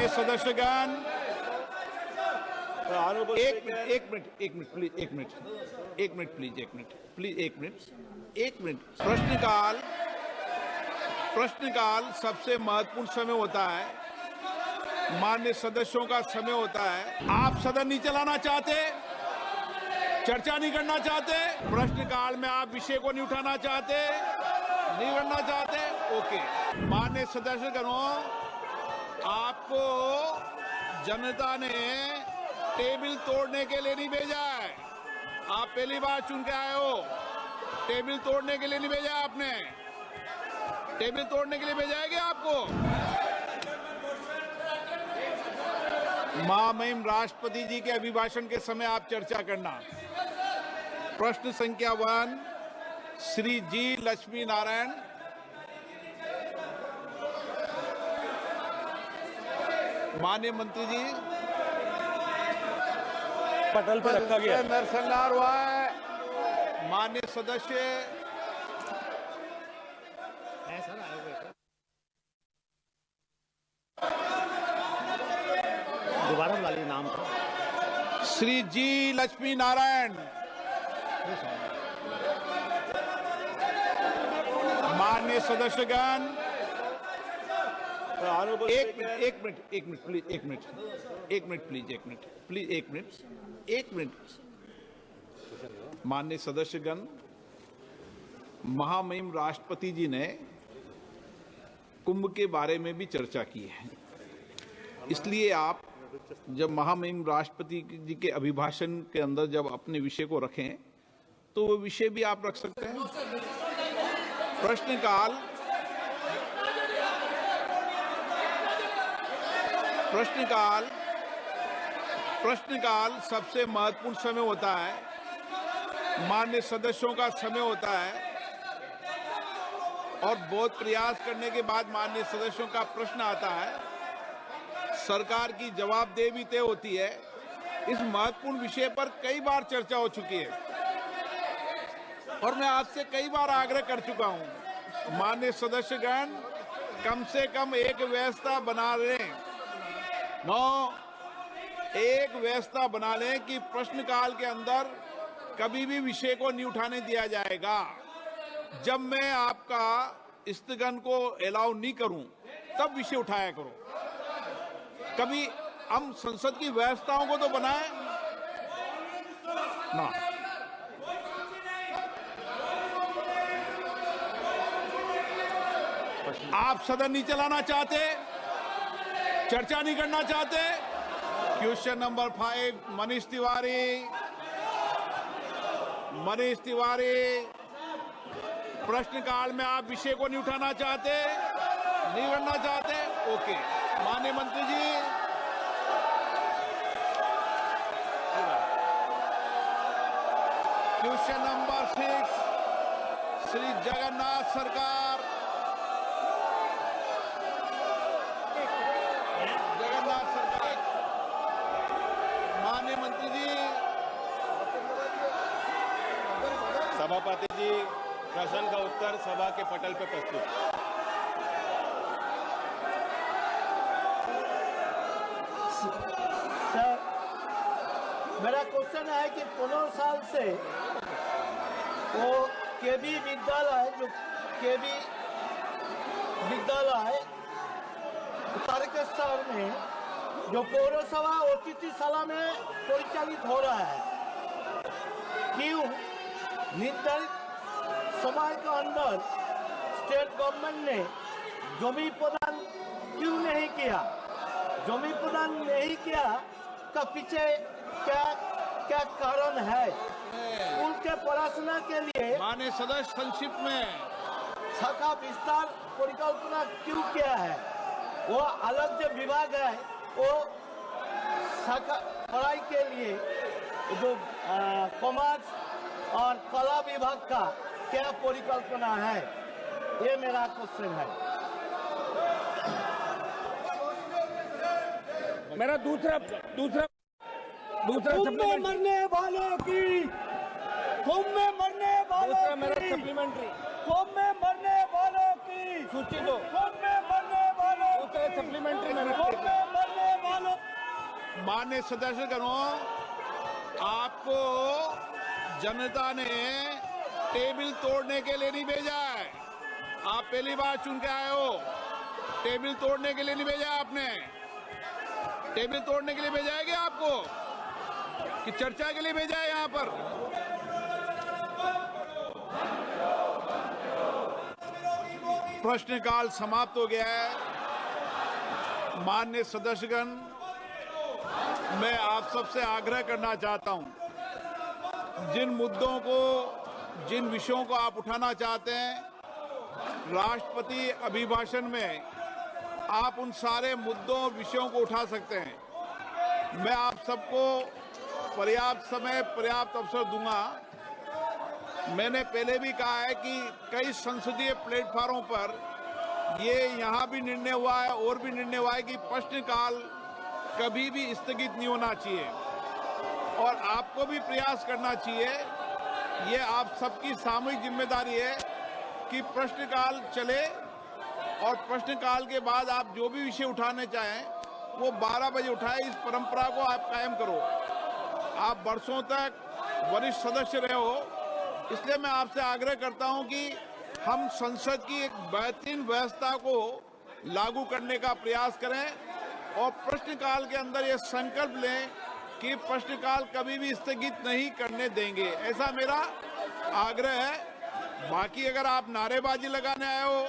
माननीय सदस्यगण, एक minute please. प्रश्नकाल सबसे महत्वपूर्ण समय होता है, माननीय सदस्यों का समय होता है। आप सदन नहीं चलाना चाहते, चर्चा नहीं करना चाहते, प्रश्नकाल में आप विषय को नहीं उठाना चाहते, नहीं करना चाहते, ओके। माननीय सदस्यगणों, आपको जनता ने टेबल तोड़ने के लिए नहीं भेजा है। आप पहली बार चुन के आए हो, टेबल तोड़ने के लिए नहीं भेजा आपने। टेबल तोड़ने के लिए भेजा है क्या आपको? महामहिम राष्ट्रपति जी के अभिभाषण के समय आप चर्चा करना। प्रश्न संख्या 1, श्री जी लक्ष्मी नारायण। माननीय मंत्री जी, पटल पर रखा गया नरसंहार हुआ है। माननीय सदस्य दोबारा वाली नाम था श्री जी लक्ष्मी नारायण। माननीय सदस्यगण, एक मिनट। माननीय सदस्यगण, महामहिम राष्ट्रपति जी ने कुंभ के बारे में भी चर्चा की है। इसलिए आप जब महामहिम राष्ट्रपति जी के अभिभाषण के अंदर जब अपने विषय को रखें तो वो विषय भी आप रख सकते हैं। प्रश्नकाल सबसे महत्वपूर्ण समय होता है, माननीय सदस्यों का समय होता है, और बहुत प्रयास करने के बाद माननीय सदस्यों का प्रश्न आता है, सरकार की जवाबदेही भी तय होती है। इस महत्वपूर्ण विषय पर कई बार चर्चा हो चुकी है और मैं आपसे कई बार आग्रह कर चुका हूं, माननीय सदस्यगण, कम से कम एक व्यवस्था बना लें। एक व्यवस्था बना लें कि प्रश्नकाल के अंदर कभी भी विषय को नहीं उठाने दिया जाएगा। जब मैं आपका स्थगन को अलाउ नहीं करूं तब विषय उठाया करो। कभी हम संसद की व्यवस्थाओं को तो बनाएं ना। आप सदन नहीं चलाना चाहते, चर्चा नहीं करना चाहते। Question number 5, Manish Tiwari. प्रश्नकाल में आप विषय को नहीं उठाना चाहते, नहीं करना चाहते, ओके। माननीय मंत्री जी, क्वेश्चन नंबर 6, श्री जगन्नाथ सरकार। माननीय मंत्री जी। सभापति जी, प्रश्न का उत्तर सभा के पटल पर प्रस्तुत। सर, मेरा क्वेश्चन है कि 15 साल से वो केबी विद्यालय तारकेश्वर में जो पौरसभा अतिथिशाला में परिचालित हो रहा है, क्यों निर्धारित समय के अंदर स्टेट गवर्नमेंट ने जमीन प्रदान क्यों नहीं किया? जमीन प्रदान नहीं किया का पीछे क्या कारण है? स्कूल के पढ़ाशुना के लिए माननीय सदस्य संक्षिप्त में शाखा विस्तार परिकल्पना क्यों किया है? वो अलग जो विभाग है, वो शाखा पढ़ाई के लिए जो कॉमर्स और कला विभाग का क्या परिकल्पना है? ये मेरा क्वेश्चन है। मेरा दूसरा कुंभ में मरने वालों की सप्लीमेंट्री कुंभ में मरने वालों की सूची दो। कुंभ में मरने वालों दूसरे सप्लीमेंट्री में कुंभ में मरने माननीय सदस्यगणों, आपको जनता ने टेबल तोड़ने के लिए नहीं भेजा है। आप पहली बार चुन के आए हो। टेबल तोड़ने के लिए नहीं भेजा है आपने। टेबल तोड़ने के लिए भेजा है क्या आपको, कि चर्चा के लिए भेजा है यहाँ पर? प्रश्नकाल समाप्त हो गया है। माननीय सदस्यगण, मैं आप सबसे आग्रह करना चाहता हूं, जिन मुद्दों को, जिन विषयों को आप उठाना चाहते हैं, राष्ट्रपति अभिभाषण में आप उन सारे मुद्दों विषयों को उठा सकते हैं। मैं आप सबको पर्याप्त समय, पर्याप्त अवसर दूंगा। मैंने पहले भी कहा है कि कई संसदीय प्लेटफॉर्मों पर ये यहाँ भी निर्णय हुआ है और भी निर्णय हुआ है कि प्रश्नकाल कभी भी स्थगित नहीं होना चाहिए और आपको भी प्रयास करना चाहिए। ये आप सबकी सामूहिक जिम्मेदारी है कि प्रश्नकाल चले और प्रश्नकाल के बाद आप जो भी विषय उठाने चाहें वो 12 बजे उठाएं। इस परंपरा को आप कायम करो। आप वर्षों तक वरिष्ठ सदस्य रहे हो, इसलिए मैं आपसे आग्रह करता हूं कि हम संसद की एक बेहतरीन व्यवस्था को लागू करने का प्रयास करें और प्रश्नकाल के अंदर ये संकल्प लें कि प्रश्नकाल कभी भी स्थगित नहीं करने देंगे। ऐसा मेरा आग्रह है। बाकी अगर आप नारेबाजी लगाने आए हो,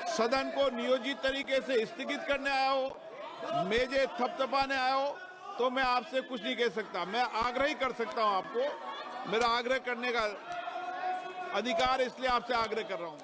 सदन को नियोजित तरीके से स्थगित करने आए हो, मेजे थपथपाने आए हो, तो मैं आपसे कुछ नहीं कह सकता। मैं आग्रह ही कर सकता हूं आपको। मेरा आग्रह करने का अधिकार, इसलिए आपसे आग्रह कर रहा हूं।